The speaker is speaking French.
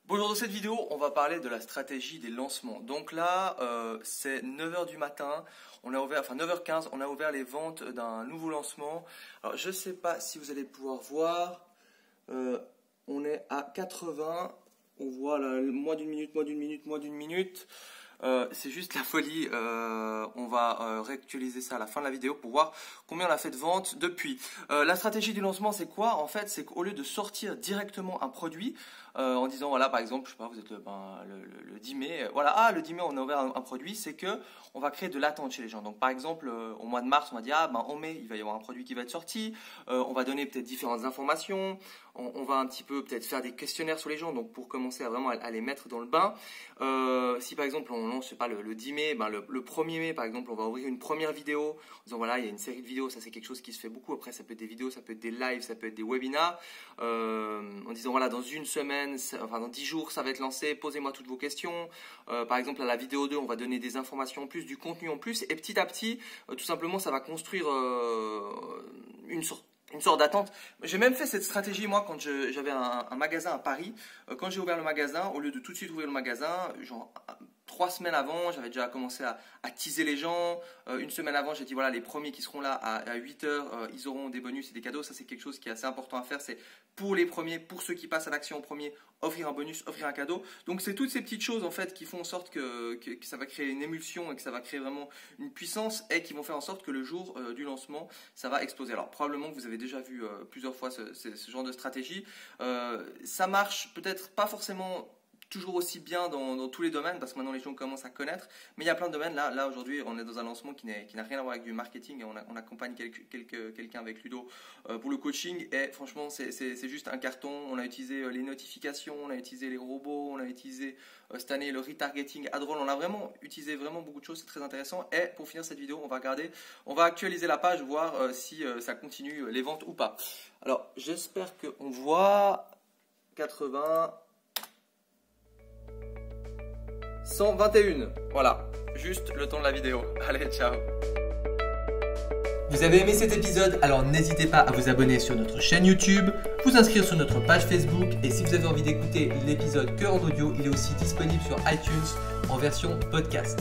Bonjour, dans cette vidéo, on va parler de la stratégie des lancements. Donc là, c'est 9h du matin, on a ouvert, enfin 9h15, on a ouvert les ventes d'un nouveau lancement. Alors je ne sais pas si vous allez pouvoir voir, on est à 80, on voit là, moins d'une minute. C'est juste la folie, on va réactualiser ça à la fin de la vidéo pour voir combien on a fait de ventes depuis. La stratégie du lancement, c'est quoi? En fait, c'est qu'au lieu de sortir directement un produit en disant voilà, par exemple, je sais pas, vous êtes le 10 mai, voilà, le 10 mai on a ouvert un produit, c'est que on va créer de l'attente chez les gens. Donc par exemple, au mois de mars, on va dire en mai il va y avoir un produit qui va être sorti, on va donner peut-être différentes informations, on va un petit peu peut-être faire des questionnaires sur les gens, donc pour commencer à vraiment à les mettre dans le bain. Si par exemple on lance, je sais pas, le 10 mai, le 1er mai par exemple, on va ouvrir une première vidéo en disant voilà, il y a une série de vidéos, ça c'est quelque chose qui se fait beaucoup. Après ça peut être des vidéos, ça peut être des lives, ça peut être des webinars, en disant voilà, dans une semaine, enfin dans 10 jours ça va être lancé, posez-moi toutes vos questions. Par exemple à la vidéo 2 on va donner des informations en plus, du contenu en plus, et petit à petit tout simplement ça va construire une sorte d'attente. J'ai même fait cette stratégie moi quand j'avais un magasin à Paris. Quand j'ai ouvert le magasin, au lieu de tout de suite ouvrir le magasin, genre 3 semaines avant, j'avais déjà commencé à teaser les gens. Une semaine avant, j'ai dit voilà, les premiers qui seront là à 8h, ils auront des bonus et des cadeaux. Ça, c'est quelque chose qui est assez important à faire. C'est pour les premiers, pour ceux qui passent à l'action en premier, offrir un bonus, offrir un cadeau. Donc, c'est toutes ces petites choses en fait qui font en sorte que ça va créer une émulsion et que ça va créer vraiment une puissance et qui vont faire en sorte que le jour du lancement, ça va exploser. Alors, probablement que vous avez déjà vu plusieurs fois ce genre de stratégie. Ça marche peut-être pas forcément toujours aussi bien dans tous les domaines parce que maintenant les gens commencent à connaître, mais il y a plein de domaines. Là aujourd'hui on est dans un lancement qui n'a rien à voir avec du marketing et on accompagne quelqu'un avec Ludo pour le coaching et franchement c'est juste un carton. On a utilisé les notifications, on a utilisé les robots, on a utilisé cette année le retargeting ad roll, on a vraiment utilisé vraiment beaucoup de choses, c'est très intéressant. Et pour finir cette vidéo, on va actualiser la page, voir si ça continue les ventes ou pas. Alors j'espère qu'on voit 80, 121, voilà, juste le temps de la vidéo. Allez, ciao. Vous avez aimé cet épisode? Alors n'hésitez pas à vous abonner sur notre chaîne YouTube, vous inscrire sur notre page Facebook et si vous avez envie d'écouter l'épisode que en audio, il est aussi disponible sur iTunes en version podcast.